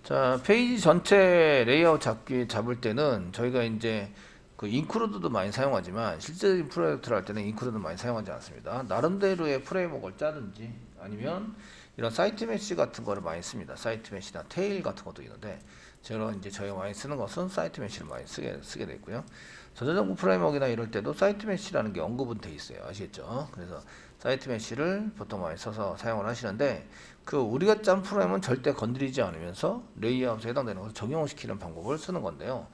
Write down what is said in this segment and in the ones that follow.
자, 페이지 전체 레이아웃 잡을 때는 저희가 이제 그 인크루드도 많이 사용하지만 실제적인 프로젝트를 할 때는 인크루드 많이 사용하지 않습니다. 나름대로의 프레임워크를 짜든지 아니면 이런 사이트 메시 같은 거를 많이 씁니다. 사이트 메시나 테일 같은 것도 있는데 저희가 많이 쓰는 것은 사이트 메시를 많이 쓰게 되고요. 저작권 프레임워크나 이럴 때도 사이트 메시라는 게 언급은 돼 있어요. 아시겠죠? 그래서 사이트 메시를 보통 많이 써서 사용을 하시는데 그 우리가 짠 프로그램은 절대 건드리지 않으면서 레이아웃에 해당되는 것을 적용을 시키는 방법을 쓰는 건데요.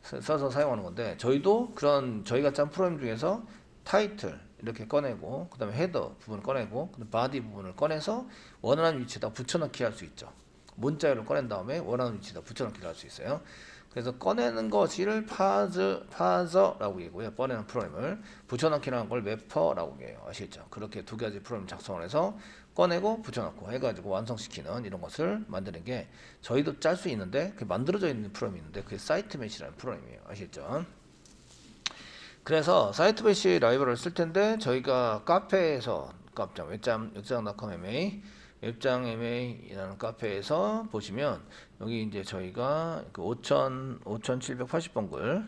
써서 사용하는 건데 저희도 그런 저희가 짠 프로그램 중에서 타이틀 이렇게 꺼내고 그 다음에 헤더 부분을 꺼내고 그 다음에 바디 부분을 꺼내서 원하는 위치에다 붙여넣기 할 수 있죠. 문자열을 꺼낸 다음에 원하는 위치에다 붙여넣기를 할 수 있어요. 그래서 꺼내는 것을 파저라고 얘기고요. 꺼내는 프로그램을 붙여넣기라는 걸 래퍼라고 해요. 아시겠죠? 그렇게 두 가지 프로그램 작성을 해서 꺼내고 붙여넣고 해가지고 완성시키는 이런 것을 만드는 게 저희도 짤 수 있는데 그 만들어져 있는 프로그램이 있는데 그게 사이트 메시라는 프로그램이에요. 아시겠죠? 그래서 사이트 메시 라이브러리를 쓸 텐데 저희가 카페에서 웹장.com MA 웹장 MA라는 카페에서 보시면 여기 이제 저희가 그 5780번 글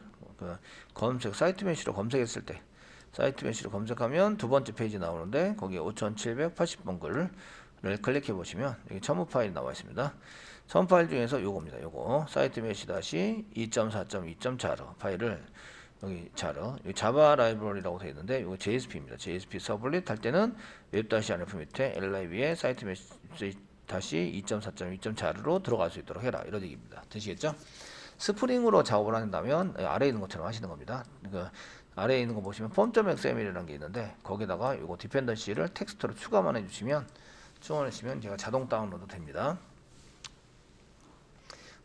검색 사이트 메시로 검색했을 때 사이트 메시로 검색하면 두 번째 페이지 나오는데 거기에 5780번 글을 클릭해 보시면 여기 첨부 파일이 나와 있습니다. 첨부 파일 중에서 요겁니다. 요거 사이트 메시 다시 2.4.2.자로 파일을 여기 자바 라이브러리라고 되어 있는데 이거 JSP입니다. JSP 서블릿 할 때는 웹-rf 밑에 live에 사이트 메시 다시 2.4.2.자르로 들어갈 수 있도록 해라 이런 얘기입니다. 되시겠죠? 스프링으로 작업을 한다면 아래에 있는 것처럼 하시는 겁니다. 그러니까 아래에 있는 거 보시면 form.xml이라는 게 있는데 거기다가 이거 디펜던시를 텍스트로 추가만 해주시면 제가 자동 다운로드 됩니다.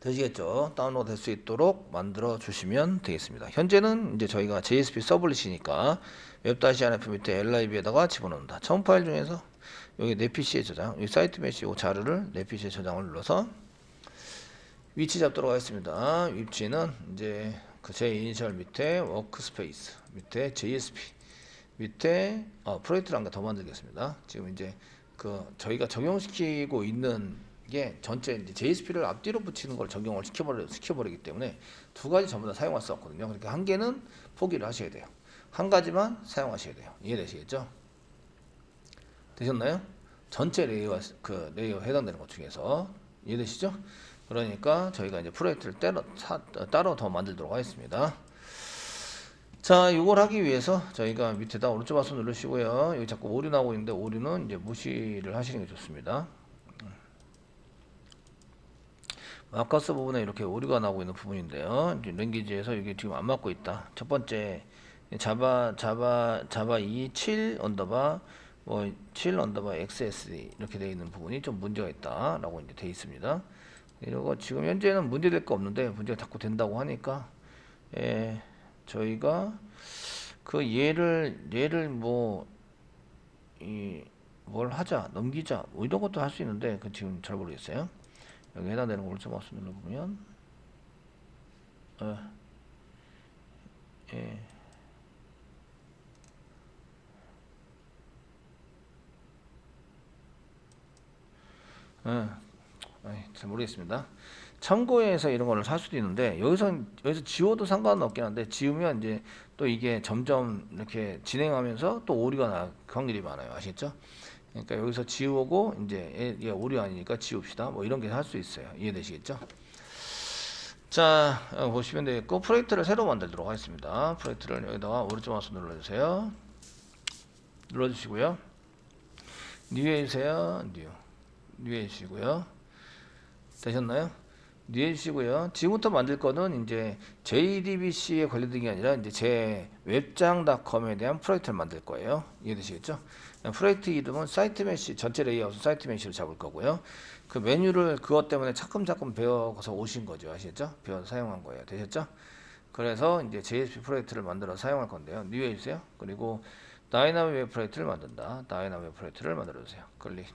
되시겠죠? 다운로드 될 수 있도록 만들어 주시면 되겠습니다. 현재는 이제 저희가 JSP 서블릿이니까 웹-rf 밑에 live에다가 집어넣는다. 처음 파일 중에서 여기 내 PC에 저장, 이 사이트 메시 이 자료를 내 PC에 저장을 눌러서 위치 잡도록 하겠습니다. 위치는 이제 그 제 이니셜 밑에 워크스페이스 밑에 JSP 밑에 프로젝트를 한 개 더 만들겠습니다. 지금 이제 그 저희가 적용시키고 있는 게 전체 이제 JSP를 앞뒤로 붙이는 걸 적용을 시켜버리기 때문에 두 가지 전부 다 사용할 수 없거든요. 그러니까 한 개는 포기를 하셔야 돼요. 한 가지만 사용하셔야 돼요. 이해되시겠죠? 되셨나요? 전체 레이어 해당되는 것 중에서 이해되시죠? 그러니까 저희가 이제 프로젝트를 따로 더 만들도록 하겠습니다. 자, 이걸 하기 위해서 저희가 밑에다 오른쪽 마우스 누르시고요. 여기 자꾸 오류 나오고 있는데 오류는 이제 무시를 하시는 게 좋습니다. 마커스 부분에 이렇게 오류가 나오고 있는 부분인데요. 랭귀지에서 이게 지금 안 맞고 있다. 첫 번째 자바 2 7 언더바 7 언더바 XSD 이렇게 되어 있는 부분이 좀 문제가 있다라고 이제 되어 있습니다. 이거 지금 현재는 문제될 거 없는데 문제가 자꾸 된다고 하니까 저희가 그 얘를 뭘 하자 넘기자 뭐 이런 것도 할 수 있는데 그 지금 잘 모르겠어요. 여기 해당되는 오른쪽 마우스 눌러보면 예. 잘 모르겠습니다. 참고해서 이런 거를 살 수도 있는데 여기서 지워도 상관은 없긴 한데 지우면 이제 또 이게 점점 이렇게 진행하면서 또 오류가 날 확률이 많아요. 아시겠죠? 그러니까 여기서 지우고 이제 얘 오류 아니니까 지웁시다. 뭐 이런 게 할 수 있어요. 이해되시겠죠? 자, 보시면 되겠고 프로젝트를 새로 만들도록 하겠습니다. 프로젝트를 여기다가 오른쪽 마우스 눌러주세요. 눌러주시고요. 뉴 해주세요. 뉴 해주시고요. 되셨나요? 뉴 해주시고요. 지금부터 만들 거는 이제 JDBC에 관련된 게 아니라 이제 제 웹장.com에 대한 프로젝트를 만들 거예요. 이해되시겠죠? 프로젝트 이름은 사이트 메시 전체 레이아웃은 사이트 메시로 잡을 거고요. 그 메뉴를 그것 때문에 차츰 배워서 오신 거죠. 아시겠죠? 배워서 사용한 거예요. 되셨죠? 그래서 이제 JSP 프로젝트를 만들어 사용할 건데요. 뉴 해주세요. 그리고 다이나믹 웹 프로젝트를 만든다. 다이나믹 웹 프로젝트를 만들어 주세요. 클릭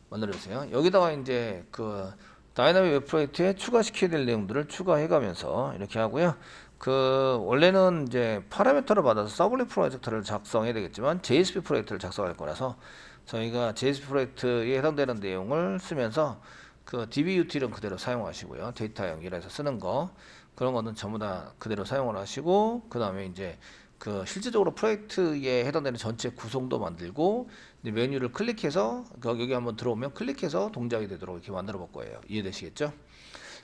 만들어 주세요. 여기다가 이제 그 다이나믹 웹 프로젝트에 추가시켜야 될 내용들을 추가해 가면서 이렇게 하고요. 그 원래는 이제 파라미터를 받아서 서블릿 프로젝트를 작성해야 되겠지만 JSP 프로젝트를 작성할 거라서 저희가 JSP 프로젝트에 해당되는 내용을 쓰면서 그 DBUT는 그대로 사용하시고요. 데이터 연결해서 쓰는 거 그런 거는 전부 다 그대로 사용을 하시고 그 다음에 이제 그 실질적으로 프로젝트에 해당되는 전체 구성도 만들고 이제 메뉴를 클릭해서 여기 한번 들어오면 클릭해서 동작이 되도록 이렇게 만들어 볼 거예요. 이해되시겠죠?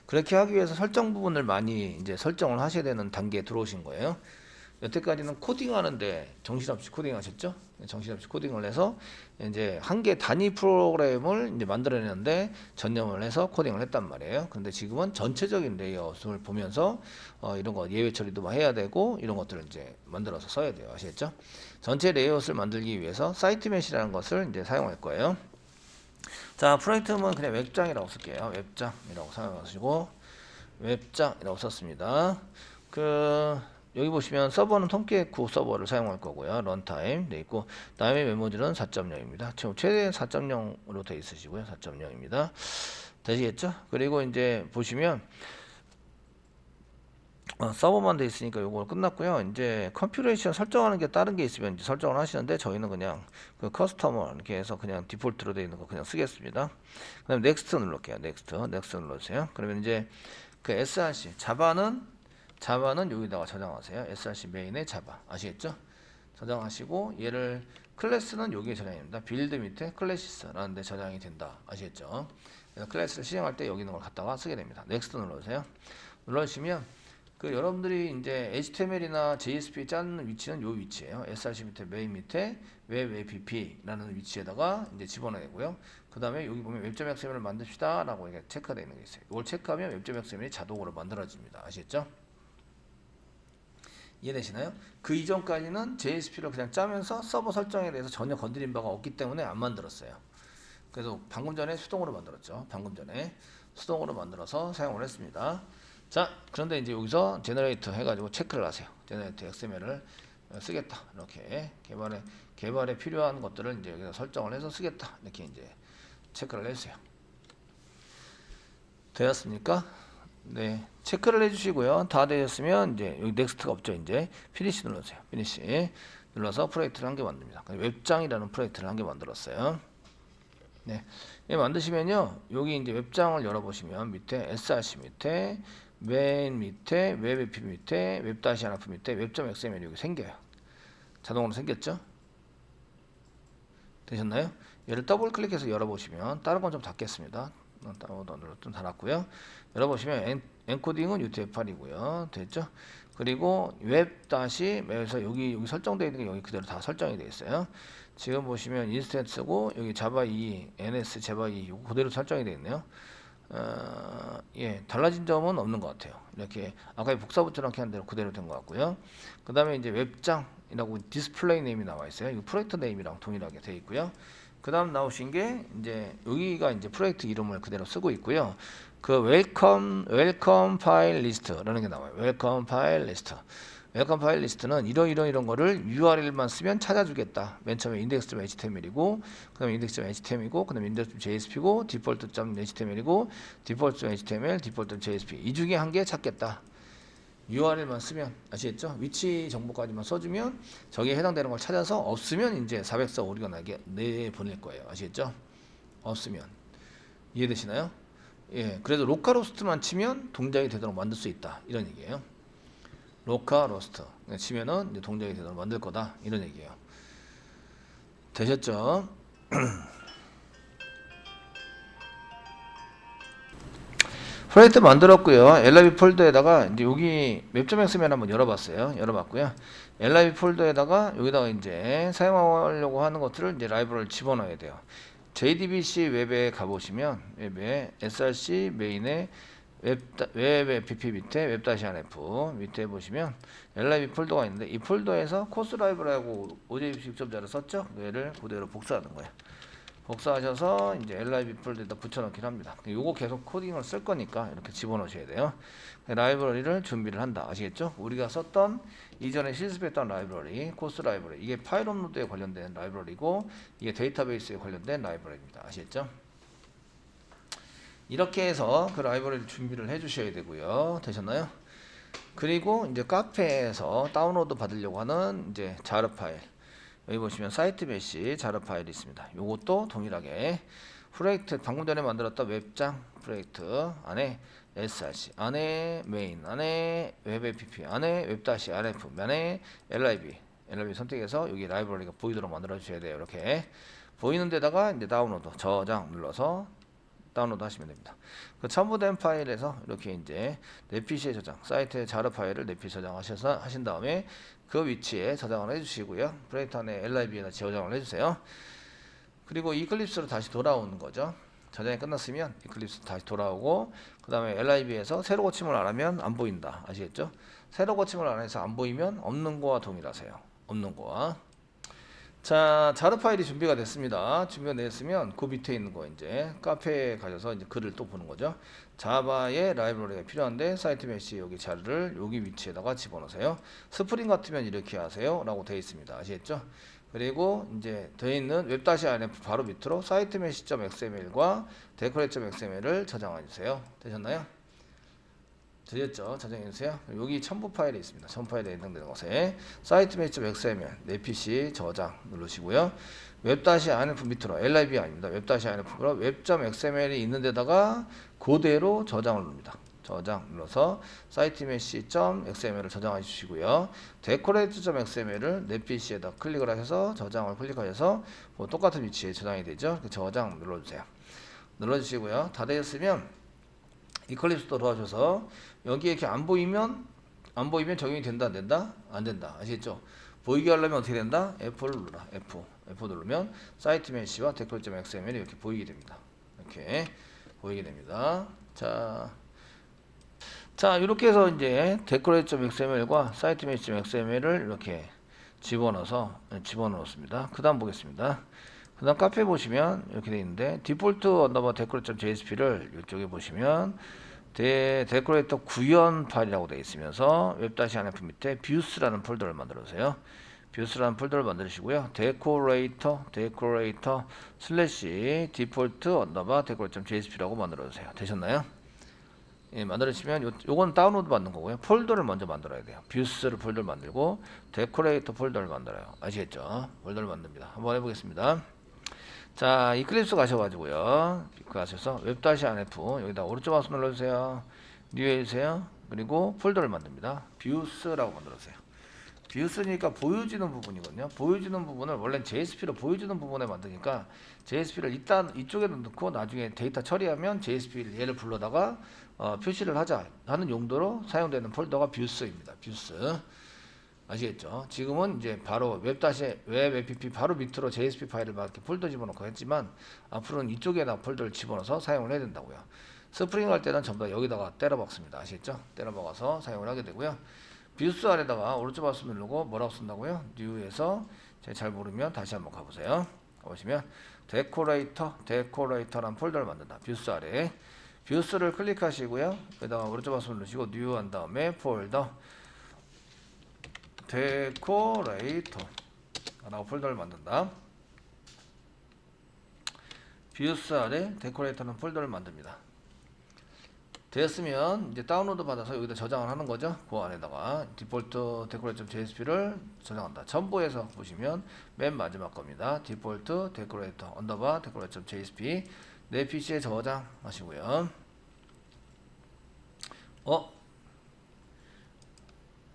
그렇게 하기 위해서 설정 부분을 많이 이제 설정을 하셔야 되는 단계에 들어오신 거예요. 여태까지는 코딩하는데 정신없이 코딩하셨죠? 정신없이 코딩을 해서 이제 한 개 단위 프로그램을 이제 만들어내는데 전념을 해서 코딩을 했단 말이에요. 근데 지금은 전체적인 레이아웃을 보면서 이런 거 예외 처리도 막 해야 되고 이런 것들을 이제 만들어서 써야 돼요. 아시겠죠? 전체 레이아웃을 만들기 위해서 사이트 메시라는 것을 이제 사용할 거예요. 자, 프로젝트는 그냥 웹장이라고 쓸게요. 웹장이라고 사용하시고 웹장이라고 썼습니다. 여기 보시면 서버는 톰캣 9 서버를 사용할 거고요. 런타임 돼 있고 다음에 메모지는 4.0입니다. 지금 최대 4.0으로 돼 있으시고요. 4.0입니다. 되시겠죠? 그리고 이제 보시면 서버만 돼 있으니까 요거 끝났고요. 이제 컨피그레이션 설정하는 게 다른 게 있으면 이제 설정을 하시는데 저희는 그냥 그 커스텀을 이렇게 해서 그냥 디폴트로 되어 있는 거 그냥 쓰겠습니다. 그다음에 넥스트 눌러볼게요. 넥스트 눌러주세요. 그러면 이제 그 src 자바는 여기다가 저장하세요. src 메인에 자바 아시겠죠? 저장하시고 얘를 클래스는 여기에 저장입니다. 빌드 밑에 클래시스라는 데 저장이 된다. 아시겠죠? 그래서 클래스를 실행할 때 여기 있는 걸 갖다가 쓰게 됩니다. 넥스트 눌러주세요. 눌러주시면 그 여러분들이 이제 HTML이나 JSP 짜는 위치는 요 위치예요. src 밑에 메인 밑에 웹 app라는 위치에다가 이제 집어넣고요. 그 다음에 여기 보면 웹.xml을 만듭시다 라고 이렇게 체크가 되어 있는 게 있어요. 이걸 체크하면 웹.xml이 자동으로 만들어집니다. 아시겠죠? 이해되시나요? 그 이전까지는 JSP를 그냥 짜면서 서버 설정에 대해서 전혀 건드린 바가 없기 때문에 안 만들었어요. 그래서 방금 전에 수동으로 만들었죠. 방금 전에 수동으로 만들어서 사용을 했습니다. 자, 그런데 이제 여기서 제너레이터 해가지고 체크를 하세요. 제너레이터 XML을 쓰겠다. 이렇게 개발에 필요한 것들을 이제 여기서 설정을 해서 쓰겠다. 이렇게 이제 체크를 해주세요. 되었습니까? 네, 체크를 해주시고요. 다 되셨으면 이제 여기 넥스트가 없죠. 이제 피니시 눌러주세요. 피니시 눌러서 프로젝트를 한 개 만듭니다. 웹장이라는 프로젝트를 한 개 만들었어요. 네, 만드시면요. 여기 이제 웹장을 열어보시면 밑에 src 밑에 메인 밑에 웹 app 밑에 웹-rf 밑에 웹.xml 여기 생겨요. 자동으로 생겼죠? 되셨나요? 얘를 더블 클릭해서 열어보시면 다른 건 좀 닫겠습니다. 좀 닫았고요. 열어보시면 엔코딩은 UTF-8이고요. 됐죠? 그리고 웹-맵에서 여기 설정되어 있는 게 여기 그대로 다 설정이 되어 있어요. 지금 보시면 인스턴스고 여기 자바 2, NS 자바 2 이거 그대로 설정이 되어 있네요. 예, 달라진 점은 없는 것 같아요. 이렇게 아까 복사 붙여넣기 한 대로 그대로 된 것 같고요. 그 다음에 이제 웹장이라고 디스플레이 네임이 나와 있어요. 이거 프로젝트 네임이랑 동일하게 되어 있고요. 그 다음 나오신 게 이제 여기가 이제 프로젝트 이름을 그대로 쓰고 있고요. 그 웰컴 파일 리스트라는 게 나와요. 웰컴 파일 리스트. 웰컴 파일 리스트는 이런 거를 URL만 쓰면 찾아주겠다. 맨 처음에 index.html이고 그 다음에 index.html이고 그 다음에 index.jsp고 default.html이고 default.html, default.jsp 이 중에 한 개 찾겠다. URL만 쓰면 아시겠죠? 위치 정보까지만 써주면 저기에 해당되는 걸 찾아서 없으면 이제 404 우리가 내보낼 거예요. 아시겠죠? 없으면 이해되시나요? 예, 그래서 로컬호스트만 치면 동작이 되도록 만들 수 있다 이런 얘기예요. 로컬호스트 치면은 이제 동작이 되도록 만들 거다 이런 얘기예요. 되셨죠? 프로젝트 만들었고요. LIB 폴더에다가 이제 여기 웹.xml 한번 열어봤어요. 열어봤고요. LIB 폴더에다가 여기다가 이제 사용하려고 하는 것들을 이제 라이브러리를 집어넣어야 돼요. JDBC 웹에 가보시면 웹에 src 메인에 웹 app 밑에 웹-rf 밑에 보시면 LIB 폴더가 있는데 이 폴더에서 코스 라이브라고 OJP 6.0를 썼죠. 얘를 그대로 복사하는 거예요. 복사하셔서 이제 LIB 폴더에다 붙여넣기를 합니다. 요거 계속 코딩을 쓸 거니까 이렇게 집어넣으셔야 돼요. 라이브러리를 준비를 한다. 아시겠죠? 우리가 썼던 이전에 실습했던 라이브러리, 코스 라이브러리 이게 파일 업로드에 관련된 라이브러리고 이게 데이터베이스에 관련된 라이브러리입니다. 아시겠죠? 이렇게 해서 그 라이브러리 준비를 해 주셔야 되고요. 되셨나요? 그리고 이제 카페에서 다운로드 받으려고 하는 이제 자르 파일 여기 보시면 사이트 메시 자르 파일이 있습니다. 요것도 동일하게 프로젝트 방금 전에 만들었던 웹장 프로젝트 안에 src 안에 메인 안에 웹 app 안에 웹-rf 안에 lib 선택해서 여기 라이브러리가 보이도록 만들어 주셔야 돼요. 이렇게 보이는 데다가 이제 다운로드 저장 눌러서 다운로드 하시면 됩니다. 그 첨부된 파일에서 이렇게 이제 내 PC에 저장, 사이트의 자료 파일을 내 PC 저장하셔서 하신 다음에 그 위치에 저장을 해주시고요. 프로젝트 안에 lib에다 저장을 해주세요. 그리고 이클립스로 다시 돌아오는 거죠. 저장이 끝났으면 이클립스 다시 돌아오고 그 다음에 lib에서 새로 고침을 안 하면 안 보인다. 아시겠죠? 새로 고침을 안 해서 안 보이면 없는 거와 동일하세요. 없는 거와. 자, 자료 파일이 준비가 됐습니다. 준비가 됐으면 그 밑에 있는 거 이제 카페에 가셔서 이제 글을 또 보는 거죠. 자바의 라이브러리가 필요한데 사이트 메시 여기 자료를 여기 위치에다가 집어넣으세요. 스프링 같으면 이렇게 하세요 라고 되어 있습니다. 아시겠죠? 그리고 이제 되어 있는 웹-rf 바로 밑으로 사이트 메시.xml과 decorate.xml을 저장해 주세요. 되셨나요? 되셨죠? 저장해 주세요. 여기 첨부 파일이 있습니다. 첨부 파일에 해당되는 것에 사이트 메시.xml 내 PC 저장 누르시고요. 웹-rf 밑으로 lib 아닙니다. 웹-rf로 웹.xml이 있는 데다가 그대로 저장을 누릅니다. 저장 눌러서 사이트 메시.xml을 저장해 주시고요. decorate.xml을 내 PC에다 클릭을 하셔서 저장을 클릭하셔서 뭐 똑같은 위치에 저장이 되죠. 저장 눌러주세요. 눌러주시고요. 다 되었으면 이클립스 도와줘서 여기 이렇게 안 보이면 적용이 된다 안 된다? 안 된다. 아시겠죠? 보이게 하려면 어떻게 된다? F를 눌러라. F 누르면 사이트 메시와 decorate.xml이 이렇게 보이게 됩니다. 이렇게 보이게 됩니다. 자, 이렇게 해서 이제 decorate.xml과 사이트 mesh.xml을 이렇게 집어넣었습니다. 그 다음 보겠습니다. 그 다음 카페 보시면 이렇게 되어 있는데 디폴트 언더바 decorate.jsp를 이쪽에 보시면 데코레이터 구현 파일이라고 되어 있으면서 웹-rf 밑에 views라는 폴더를 만들어주세요. views라는 폴더를 만드시고요. decorator 슬래시 디폴트 언더바 decorate.jsp라고 만들어주세요. 되셨나요? 예, 만들어주시면 요건 다운로드 받는 거고요. 폴더를 먼저 만들어야 돼요. views를 폴더를 만들고 decorator 폴더를 만들어요. 아시겠죠? 폴더를 만듭니다. 한번 해보겠습니다. 자, 이클립스 가셔가지고요. 가셔서 웹-rf 여기다 오른쪽 마우스 눌러주세요. 뉴 해주세요. 그리고 폴더를 만듭니다. views라고 만들어주세요. views니까 보여지는 부분이거든요. 보여지는 부분을 원래 JSP로 보여주는 부분에 만드니까 JSP를 일단 이쪽에도 넣고 나중에 데이터 처리하면 JSP 얘를 불러다가 표시를 하자 하는 용도로 사용되는 폴더가 views입니다. views. 아시겠죠? 지금은 이제 바로 웹 app 바로 밑으로 JSP 파일을 막 이렇게 폴더 집어넣고 했지만 앞으로는 이쪽에다 폴더를 집어넣어서 사용을 해야 된다고요. 스프링 할 때는 전부 다 여기다가 때려 박습니다. 아시겠죠? 때려 박아서 사용을 하게 되고요. 뷰스 아래다가 오른쪽 마우스 누르고 뭐라고 쓴다고요? 뉴에서 제가 잘 모르면 다시 한번 가보세요. 가보시면 데코레이터란 폴더를 만든다. 뷰스 아래 뷰스를 클릭하시고요. 그다가 오른쪽 마우스 누르시고 뉴 한 다음에 폴더 데코레이터 라고 폴더를 만든다. 뷰스 아래 데코레이터는 폴더를 만듭니다. 되었으면 이제 다운로드 받아서 여기다 저장을 하는 거죠. 그 안에다가 디폴트 decorate.jsp를 저장한다. 첨부해서 보시면 맨 마지막 겁니다. 디폴트 decorator 언더바 decorate.jsp 내 PC에 저장하시고요.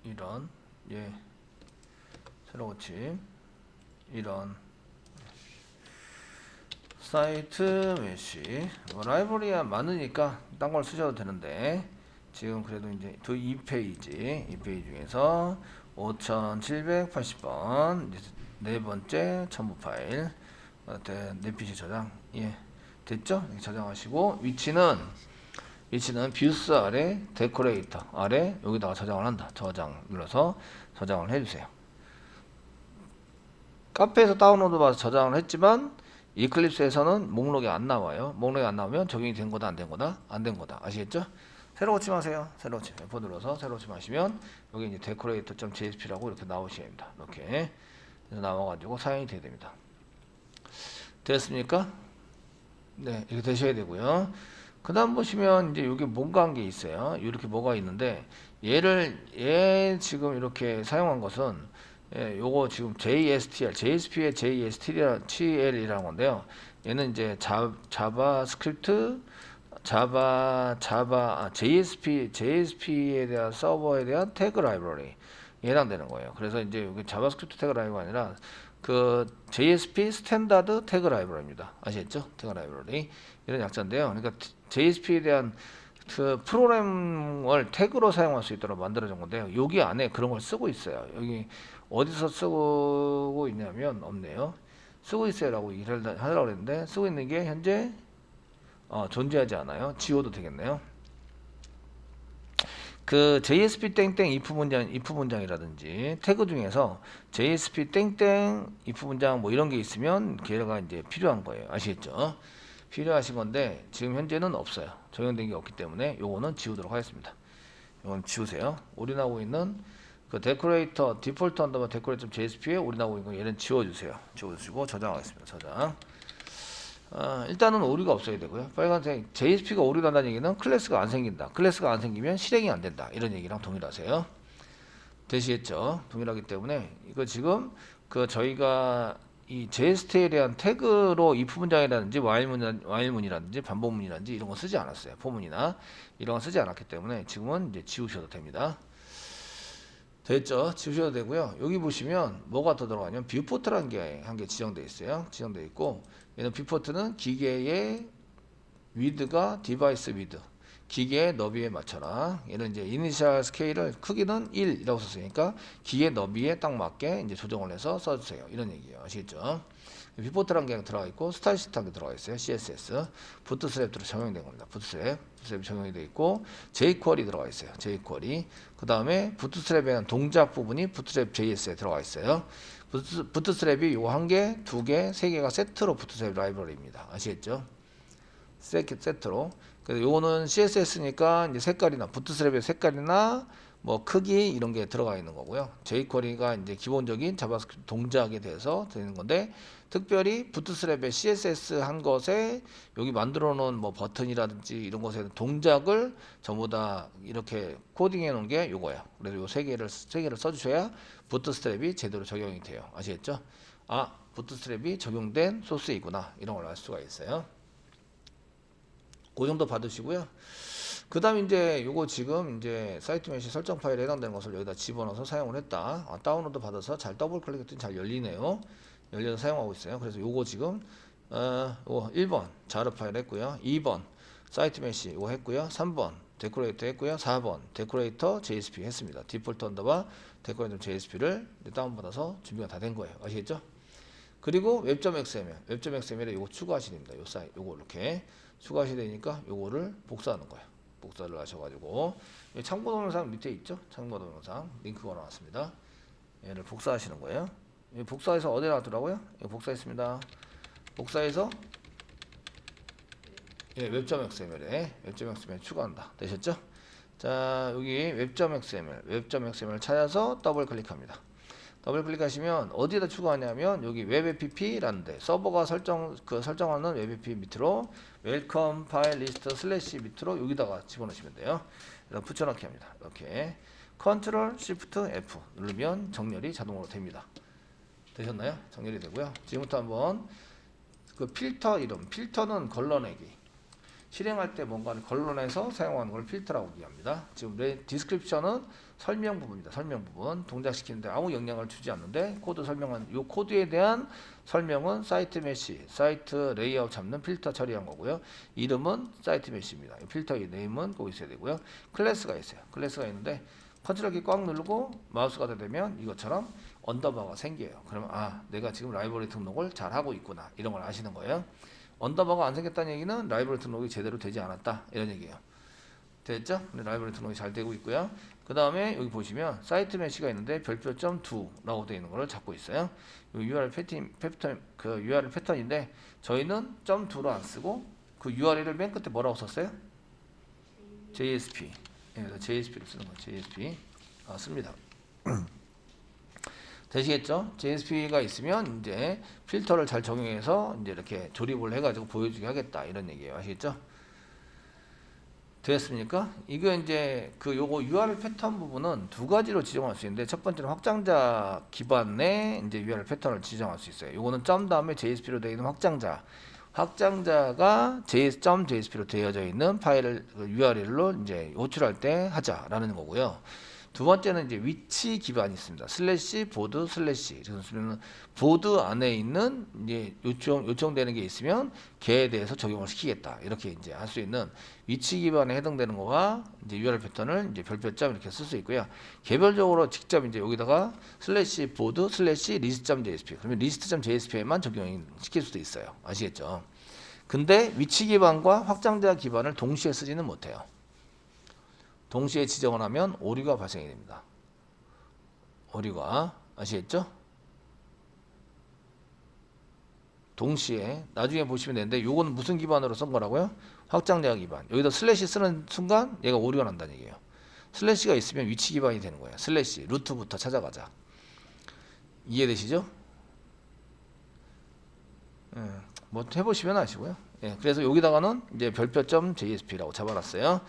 이런 새로 고침 이런 사이트 메시 라이브러리가 많으니까 딴 걸 쓰셔도 되는데 지금 그래도 이제 2페이지 중에서 5780번 네 번째 첨부 파일 내 PC 저장 됐죠? 저장하시고 위치는 뷰스 아래 데코레이터 아래 여기다가 저장을 한다. 저장 눌러서 저장을 해주세요. 카페에서 다운로드 받아서 저장을 했지만 이클립스에서는 목록이 안 나와요. 목록이 안 나오면 적용이 된 거다 안 된 거다? 안 된 거다. 아시겠죠? 새로 고침하세요. 새로 고침 F 눌러서 새로 고침하시면 여기 이제 decorator.jsp라고 이렇게 나오셔야 됩니다. 이렇게 나와가지고 사용이 돼야 됩니다. 됐습니까? 네, 이렇게 되셔야 되고요. 그 다음 보시면 이제 여기 뭔가 한 게 있어요. 이렇게 뭐가 있는데 얘 지금 이렇게 사용한 것은 요거 지금 JSTL, JSP의 JSTL이라는 건데요. 얘는 이제 자바스크립트, JSP에 대한 서버에 대한 태그 라이브러리 해당되는 거예요. 그래서 이제 여기 자바스크립트 태그 라이브러리가 아니라 그 JSP 스탠다드 태그 라이브러리입니다. 아시겠죠? 태그 라이브러리 이런 약자인데요. 그러니까 JSP에 대한 그 프로그램을 태그로 사용할 수 있도록 만들어진 건데요. 여기 안에 그런 걸 쓰고 있어요. 여기 어디서 쓰고 있냐면 없네요. 쓰고 있어요라고 얘기를 하려고 했는데 쓰고 있는 게 현재 존재하지 않아요. 지워도 되겠네요. 그 JSP 땡땡 if 문장이라든지 태그 중에서 JSP 땡땡 if 문장 뭐 이런 게 있으면 걔가 이제 필요한 거예요. 아시겠죠? 필요하신 건데 지금 현재는 없어요. 적용된 게 없기 때문에 요거는 지우도록 하겠습니다. 요건 지우세요. 올인하고 있는 그 데코레이터 디폴트 언더바 데코레이터 JSP에 올인하고 있는 거 얘는 지워주세요. 지워주시고 저장하겠습니다. 저장. 일단은 오류가 없어야 되고요. 빨간색 JSP가 오류 난다는 얘기는 클래스가 안 생긴다. 클래스가 안 생기면 실행이 안 된다. 이런 얘기랑 동일하세요. 되시겠죠? 동일하기 때문에 이거 지금 그 저희가 이 JST에 대한 태그로 if 문장이라든지 while문이라든지 반복문이라든지 이런 거 쓰지 않았어요. 포문이나 이런 거 쓰지 않았기 때문에 지금은 이제 지우셔도 됩니다. 됐죠? 지우셔도 되고요. 여기 보시면 뭐가 더 들어가냐면 뷰포트라는 게 한 개 지정되어 있어요. 지정되어 있고 얘는 뷰포트는 기계의 width가 디바이스 width 기계의 너비에 맞춰라. 얘는 이제 이니셜 스케일을 크기는 1이라고 썼으니까 기계 너비에 딱 맞게 이제 조정을 해서 써주세요. 이런 얘기예요. 아시겠죠? 뷰포트라는 게 들어가 있고 스타일시트한 게 들어가 있어요. CSS 부트스트랩으로 적용된 겁니다. 부트스트랩 적용이 되어 있고 jQuery 들어가 있어요. jQuery 그 다음에 부트스트랩에 대한 동작 부분이 부트스트랩 JS에 들어가 있어요. 부트스트랩이 요 한 개, 두 개, 세 개가 세트로 부트스트랩 라이브러리입니다. 아시겠죠? 세트로. 그래서 요거는 CSS니까 이제 색깔이나 부트스트랩의 색깔이나 뭐 크기 이런 게 들어가 있는 거고요. jQuery가 이제 기본적인 자바스크립트 동작에 대해서 되는 건데 특별히 부트스트랩의 CSS 한 것에 여기 만들어 놓은 뭐 버튼이라든지 이런 것에 동작을 전부 다 이렇게 코딩해 놓은 게 요거예요. 그래서 요 세 개를 써주셔야 부트스트랩이 제대로 적용이 돼요. 아시겠죠? 아, 부트스트랩이 적용된 소스이구나 이런 걸 알 수가 있어요. 그 정도 받으시고요. 그 다음 이제 요거 지금 이제 사이트 메시 설정 파일에 해당되는 것을 여기다 집어넣어서 사용을 했다. 다운로드 받아서 잘 더블 클릭했더니 잘 열리네요. 열려서 사용하고 있어요. 그래서 요거 지금 요거 1번 자르 파일 했고요. 2번 사이트 메시 요거 했고요. 3번 데코레이터 했고요. 4번 데코레이터 JSP 했습니다. 디폴트 언더바 데코레이터 JSP를 다운받아서 준비가 다 된 거예요. 아시겠죠? 그리고 웹.xml에 요거 추가하시면 됩니다. 요 사이트 요거 이렇게 추가하셔야 되니까 요거를 복사하는 거예요. 복사를 하셔가지고 참고 동영상 밑에 있죠? 참고 동영상 링크 걸어놨습니다. 얘를 복사하시는 거예요. 복사해서 어디에 놨더라고요? 복사했습니다. 복사해서 웹.xml에 추가한다. 되셨죠? 자 여기 웹.xml 찾아서 더블 클릭합니다. 더블 클릭하시면 어디에다 추가하냐면 여기 웹App라는 데 서버가 설정하는 웹App 밑으로 웰컴 파일 리스트 슬래시 밑으로 여기다가 집어넣으시면 돼요. 그래서 붙여넣기 합니다. 이렇게 컨트롤 시프트 F 누르면 정렬이 자동으로 됩니다. 되셨나요? 정렬이 되고요. 지금부터 한번 그 필터 이름, 필터는 걸러내기. 실행할 때 뭔가를 걸러내서 사용하는 걸 필터라고 얘기합니다. 지금 디스크립션은 설명 부분입니다. 설명 부분. 동작시키는데 아무 영향을 주지 않는데 코드 설명한 이 코드에 대한 설명은 사이트 메시, 사이트 레이아웃 잡는 필터 처리한 거고요. 이름은 사이트 메시입니다. 필터의 네임은 꼭 있어야 되고요. 클래스가 있어요. 클래스가 있는데 컨트롤 키 꽉 누르고 마우스가 되면 이것처럼 언더바가 생겨요. 그러면 아, 내가 지금 라이브러리 등록을 잘 하고 있구나. 이런 걸 아시는 거예요. 언더바가 안 생겼다는 얘기는 라이브러리 등록이 제대로 되지 않았다 이런 얘기예요. 됐죠? 라이브러리 등록이 잘 되고 있고요. 그 다음에 여기 보시면 사이트 메시가 있는데 별표 .2라고 되어 있는 거를 잡고 있어요. URL 패턴인데 저희는 .2로 안 쓰고 그 URL을 맨 끝에 뭐라고 썼어요? JSP. JSP를 쓰는 거예요. JSP 씁니다. 되시겠죠? JSP가 있으면 이제 필터를 잘 적용해서 이제 이렇게 조립을 해가지고 보여주게 하겠다 이런 얘기예요. 아시겠죠? 되었습니까? 이거 이제 그 요거 URL 패턴 부분은 두 가지로 지정할 수 있는데 첫 번째는 확장자 기반의 이제 URL 패턴을 지정할 수 있어요. 요거는 점 다음에 JSP로 되어 있는 확장자 확장자가 JS.jsp로 되어져 있는 파일을 URL로 이제 호출할 때 하자라는 거고요. 두 번째는 이제 위치 기반이 있습니다. 슬래시 보드 슬래시. 그래서 보드 안에 있는 이제 요청되는 게 있으면 걔에 대해서 적용을 시키겠다. 이렇게 이제 할 수 있는 위치 기반에 해당되는 거와 이제 URL 패턴을 이제 별표점 이렇게 쓸 수 있고요. 개별적으로 직접 이제 여기다가 슬래시 보드 슬래시 리스트.jsp 그러면 리스트.jsp에만 적용 시킬 수도 있어요. 아시겠죠? 근데 위치 기반과 확장자 기반을 동시에 쓰지는 못해요. 동시에 지정을 하면 오류가 발생이 됩니다. 오류가 아시겠죠? 동시에 나중에 보시면 되는데 요거는 무슨 기반으로 쓴 거라고요? 확장자 기반. 여기다 슬래시 쓰는 순간 얘가 오류가 난다는 얘기예요. 슬래시가 있으면 위치 기반이 되는 거예요. 슬래시 루트부터 찾아가자. 이해되시죠? 뭐 해보시면 아시고요. 그래서 여기다가는 이제 별표점 JSP라고 잡아놨어요.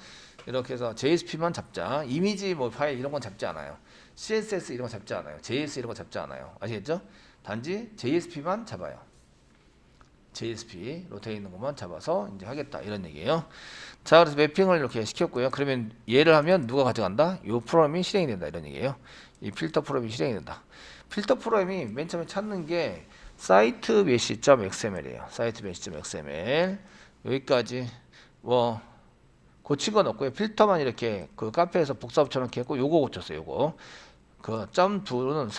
이렇게 해서 JSP만 잡자. 이미지 뭐 파일 이런 건 잡지 않아요. CSS 이런 거 잡지 않아요. JS 이런 거 잡지 않아요. 아시겠죠? 단지 JSP만 잡아요. JSP로 되어 있는 것만 잡아서 이제 하겠다 이런 얘기예요. 자, 그래서 매핑을 이렇게 시켰고요. 그러면 얘를 하면 누가 가져간다? 이 프로그램이 실행이 된다 이런 얘기예요. 이 필터 프로그램이 실행이 된다. 필터 프로그램이 맨 처음에 찾는 게 사이트 메시.xml이에요. 사이트 메시.xml 여기까지 뭐 고친 건 없고요. 필터만 이렇게 그 카페에서 복사처럼 이렇게 했고 요거 고쳤어요. 요거 그 점2는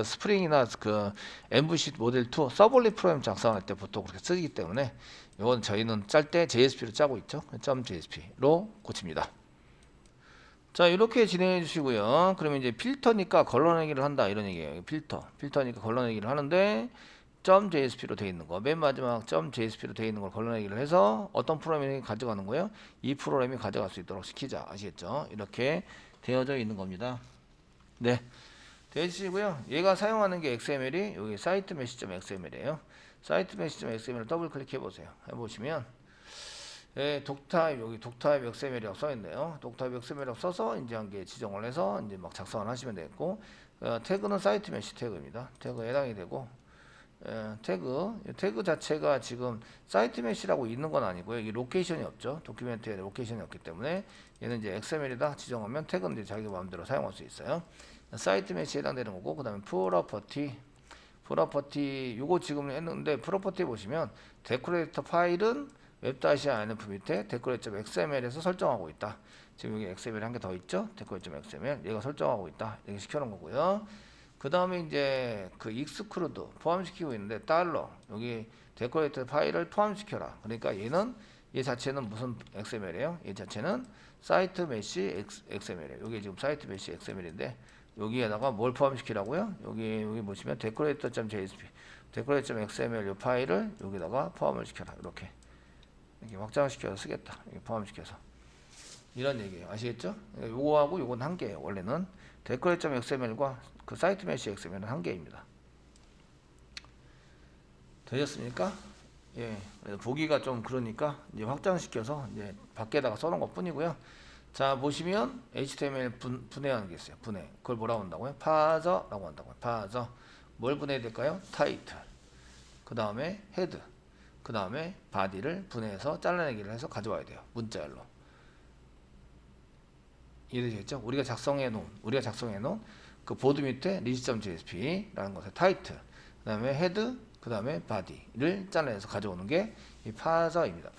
스프링이나 그 MVC 모델 2 서블리 프로그램 작성할 때 보통 그렇게 쓰기 때문에 이건 저희는 짤 때 JSP로 짜고 있죠. 점 .jsp로 고칩니다. 자, 이렇게 진행해 주시고요. 그러면 이제 필터니까 걸러내기를 한다 이런 얘기예요. 필터니까 걸러내기를 하는데 .jsp로 되어 있는 거, 맨 마지막 .jsp로 되어 있는 걸 걸러내기를 해서 어떤 프로그램이 가져가는 거예요? 이 프로그램이 가져갈 수 있도록 시키자. 아시겠죠? 이렇게 되어져 있는 겁니다. 네, 되시고요. 얘가 사용하는 게 XML이 여기 사이트 메시.xml이에요. 사이트 메시.xml 더블 클릭해 보세요. 해보시면 독타입 여기 독타입 XML이라고 써 있네요. 독타입 XML이라고 써서 이제 한 개 지정을 해서 이제 막 작성을 하시면 되겠고 태그는 사이트 메시 태그입니다. 태그에 해당이 되고 태그 자체가 지금 사이트 메시라고 있는 건 아니고요. 이 로케이션이 없죠. 도큐멘트에 로케이션이 없기 때문에 얘는 이제 XML이다 지정하면 태그는 이제 자기 마음대로 사용할 수 있어요. 사이트 메시에 해당되는 거고, 그 다음에 프로퍼티 요거 지금 했는데 프로퍼티 보시면 데코레이터 파일은 웹-inf 밑에 데코레이터.xml에서 설정하고 있다. 지금 여기 XML 한 개 더 있죠. 데코레이터.xml 얘가 설정하고 있다. 이렇게 시켜놓은 거고요. 그 다음에 이제 그 익스크루드 포함시키고 있는데 달러 여기 데코레이터 파일을 포함시켜라. 그러니까 얘 자체는 무슨 XML이에요? 얘 자체는 사이트 메시 XML이에요. 여기 지금 사이트 메시 XML인데 여기에다가 뭘 포함시키라고요? 여기 보시면 decorator.jsp, decorator.xml 이 파일을 여기다가 포함을 시켜라. 이렇게 확장시켜서 쓰겠다. 이렇게 포함시켜서 이런 얘기예요. 아시겠죠? 요거하고 요건 한 개예요. 원래는 decorator.xml과 그 사이트 메시 XML은 한 개입니다. 되셨습니까? 예, 보기가 좀 그러니까 이제 확장시켜서 이제 밖에다가 써놓은 것 뿐이고요. 자, 보시면 HTML 분해하는 게 있어요. 분해. 그걸 뭐라고 한다고요? 파저라고 한다고요. 파저. 뭘 분해해야 될까요? 타이틀. 그 다음에 헤드. 그 다음에 바디를 분해해서 잘라내기를 해서 가져와야 돼요. 문자열로. 이해되시겠죠? 우리가 작성해 놓은 그 보드 밑에 list.jsp라는 것의 타이틀. 그 다음에 헤드. 그 다음에 바디를 잘라내서 가져오는 게 이 파저입니다.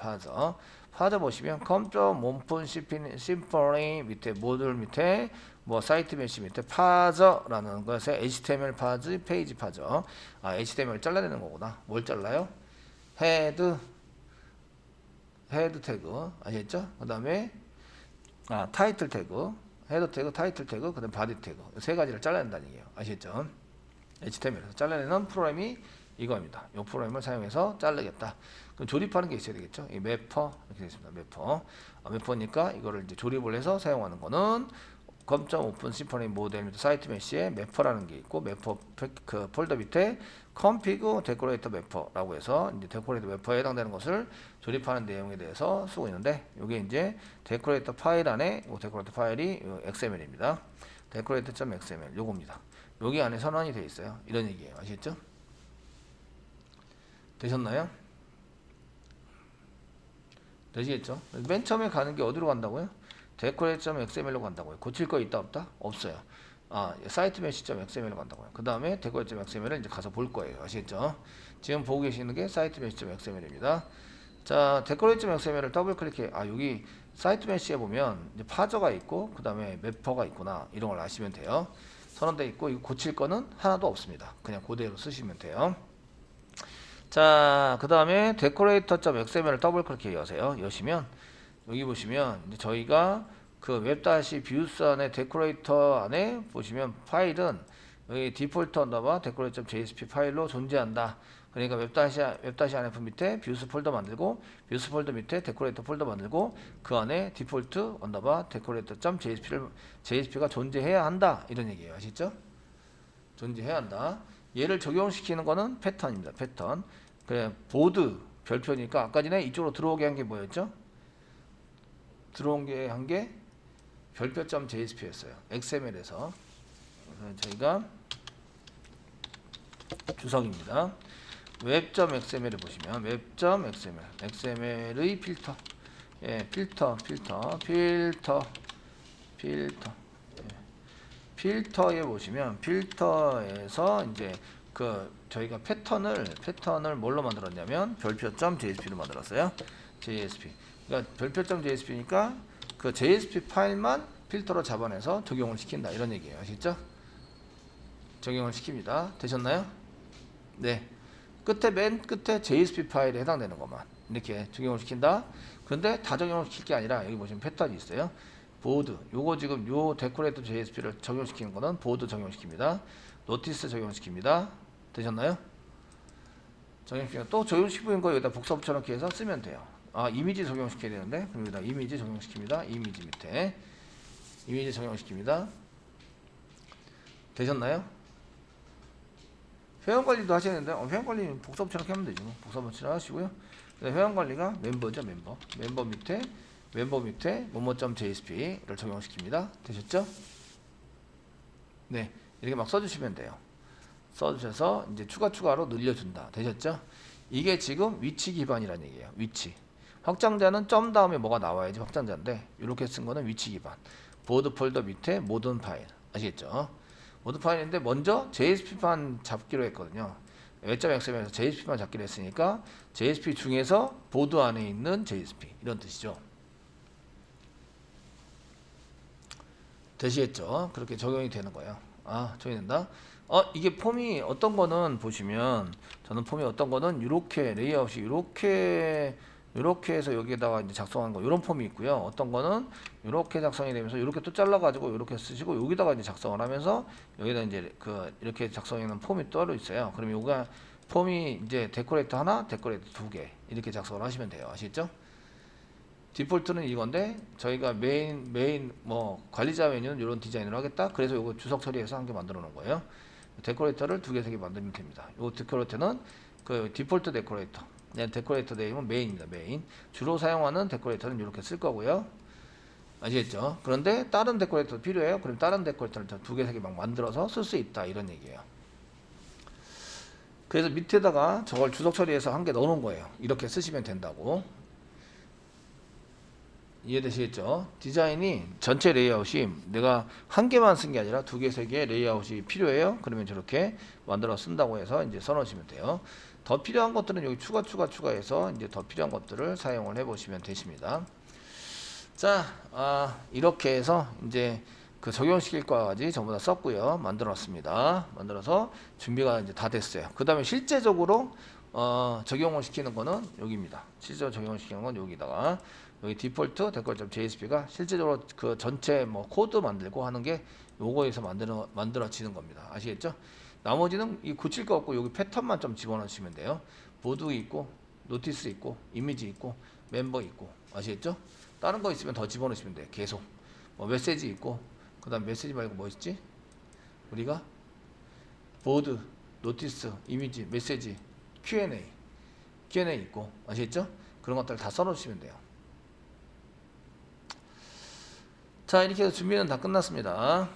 파저 보시면 컴.몸폰 심플리 밑에 모듈 밑에 뭐 사이트 메시 밑에 파저라는 것에 HTML 파즈 페이지 파저 HTML 잘라내는 거구나. 뭘 잘라요? 헤드 태그 아시겠죠? 그 다음에 타이틀 태그 헤더 태그 타이틀 태그 그 다음에 바디 태그 세 가지를 잘라낸다는 얘기예요. 아시겠죠? HTML에서 잘라내는 프로그램이 이겁니다. 이 프로그램을 사용해서 자르겠다. 그럼 조립하는 게 있어야 되겠죠. 이 매퍼 이렇게 되어 있습니다. 매퍼니까 이거를 이제 조립을 해서 사용하는 거는 검.오픈 심포니 모델 사이트 메시에 매퍼라는 게 있고 매퍼 그 폴더 밑에 config 데코레이터 매퍼라고 해서 이제 데코레이터 매퍼에 해당되는 것을 조립하는 내용에 대해서 쓰고 있는데 이게 이제 데코레이터 파일 안에 이 데코레이터 파일이 XML입니다. 데코레이터.xml 요겁니다. 여기 안에 선언이 되어 있어요. 이런 얘기예요. 아시겠죠? 되셨나요? 되시겠죠? 맨 처음에 가는 게 어디로 간다고요? decorate.xml로 간다고요. 고칠 거 있다 없다? 없어요. 사이트 메시.xml로 간다고요. 그 다음에 decorate.xml을 이제 가서 볼 거예요. 아시겠죠? 지금 보고 계시는 게 사이트 메시.xml입니다. 자, decorate.xml을 더블 클릭해. 여기 사이트 메시에 보면 이제 파저가 있고, 그 다음에 매퍼가 있구나. 이런 걸 아시면 돼요. 선언돼 있고, 이거 고칠 거는 하나도 없습니다. 그냥 그대로 쓰시면 돼요. 자, 그 다음에 decorator.xml을 더블 클릭해 여세요. 여시면 여기 보시면 이제 저희가 그 웹-뷰스 안에 데코레이터 안에 보시면 파일은 여기 디폴트 언더바 decorate.jsp 파일로 존재한다. 그러니까 웹-안f 밑에 뷰스 폴더 만들고, 뷰스 폴더 밑에 데코레이터 폴더 만들고, 그 안에 디폴트 언더바 decorator.jsp가 존재해야 한다. 이런 얘기예요. 아시죠? 존재해야 한다. 얘를 적용시키는 거는 패턴입니다. 패턴. 그래, 보드 별표니까 아까 전에 이쪽으로 들어오게 한 게 뭐였죠? 들어온 게 한 게 별표.jsp였어요. XML에서. 저희가 주석입니다. 웹.xml을 보시면 웹.xml, XML의 필터, 필터에 보시면 필터에서 이제 그 저희가 패턴을 뭘로 만들었냐면 별표.jsp로 만들었어요. JSP. 그러니까 별표.jsp니까 그 JSP 파일만 필터로 잡아내서 적용을 시킨다 이런 얘기예요. 아시죠? 적용을 시킵니다. 되셨나요? 네. 맨 끝에 JSP 파일에 해당되는 것만 이렇게 적용을 시킨다. 그런데 다 적용을 시킬 게 아니라 여기 보시면 패턴이 있어요. 보드, 요거 지금 요 데코레이터 JSP를 적용시키는 거는 보드 적용시킵니다. 노티스 적용시킵니다. 되셨나요? 적용시키면 또 적용시키는 거 여기다 복사 붙여넣기 해서 쓰면 돼요. 이미지 적용시켜야 되는데 그럼 여기다 이미지 적용시킵니다. 이미지 밑에 이미지 적용시킵니다. 되셨나요? 회원관리도 하셔야 되는데 회원관리는 복사 붙여넣기 하면 되죠. 복사 붙여넣기 하시고요. 회원관리가 멤버죠. 멤버 밑에 뭐뭐.jsp를 적용시킵니다. 되셨죠? 네, 이렇게 막 써주시면 돼요. 써주셔서 이제 추가로 늘려준다. 되셨죠? 이게 지금 위치 기반이라는 얘기예요. 위치. 확장자는 점 다음에 뭐가 나와야지 확장자인데 이렇게 쓴 거는 위치 기반. 보드 폴더 밑에 모든 파일. 아시겠죠? 모든 파일인데 먼저 JSP만 잡기로 했거든요. 웹.xml에서 JSP만 잡기로 했으니까 JSP 중에서 보드 안에 있는 JSP 이런 뜻이죠. 되시겠죠? 그렇게 적용이 되는 거예요. 적용이 된다. 이게 폼이 어떤 거는 보시면 저는 폼이 어떤 거는 이렇게 레이아웃이 이렇게 해서 여기에다가 이제 작성한 거 이런 폼이 있고요. 어떤 거는 이렇게 작성이 되면서 이렇게 또 잘라가지고 이렇게 쓰시고 여기다가 이제 작성을 하면서 여기다 이제 이렇게 작성하는 폼이 따로 있어요. 그럼 요가 폼이 이제 데코레이터 하나, 데코레이터 두 개 이렇게 작성을 하시면 돼요. 아시겠죠? 디폴트는 이건데 저희가 메인 관리자 메뉴는 이런 디자인으로 하겠다. 그래서 요거 주석 처리해서 한 개 만들어 놓은 거예요. 데코레이터를 두 개, 세 개 만들면 됩니다. 요 데코레이터는 그 디폴트 데코레이터. 데코레이터 네임은 메인입니다. 메인. 주로 사용하는 데코레이터는 이렇게 쓸 거고요. 아시겠죠? 그런데 다른 데코레이터도 필요해요. 그럼 다른 데코레이터를 두 개, 세 개 막 만들어서 쓸 수 있다. 이런 얘기예요. 그래서 밑에다가 저걸 주석 처리해서 한 개 넣어 놓은 거예요. 이렇게 쓰시면 된다고. 이해되시겠죠? 디자인이 전체 레이아웃이 내가 한 개만 쓴 게 아니라 두 개, 세 개 레이아웃이 필요해요. 그러면 저렇게 만들어 쓴다고 해서 이제 써놓으시면 돼요. 더 필요한 것들은 여기 추가해서 이제 더 필요한 것들을 사용을 해보시면 되십니다. 자, 이렇게 해서 이제 그 적용시킬 거까지 전부 다 썼고요. 만들었습니다. 만들어서 준비가 이제 다 됐어요. 그 다음에 실제적으로 적용을 시키는 거는 여기입니다. 실제로 적용을 시키는 건 여기다가 여기 디폴트 decorator.jsp가 실제적으로 그 전체 코드 만들고 하는 게 요거에서 만들어지는 겁니다. 아시겠죠? 나머지는 이 고칠 거 없고 여기 패턴만 좀 집어넣으시면 돼요. 보드 있고 노티스 있고 이미지 있고 멤버 있고 아시겠죠? 다른 거 있으면 더 집어넣으시면 돼요. 계속 메시지 있고 그 다음 메시지 말고 뭐 있지? 우리가 보드, 노티스, 이미지, 메시지, Q&A 있고 아시겠죠? 그런 것들 다 써놓으시면 돼요. 자, 이렇게 해서 준비는 다 끝났습니다.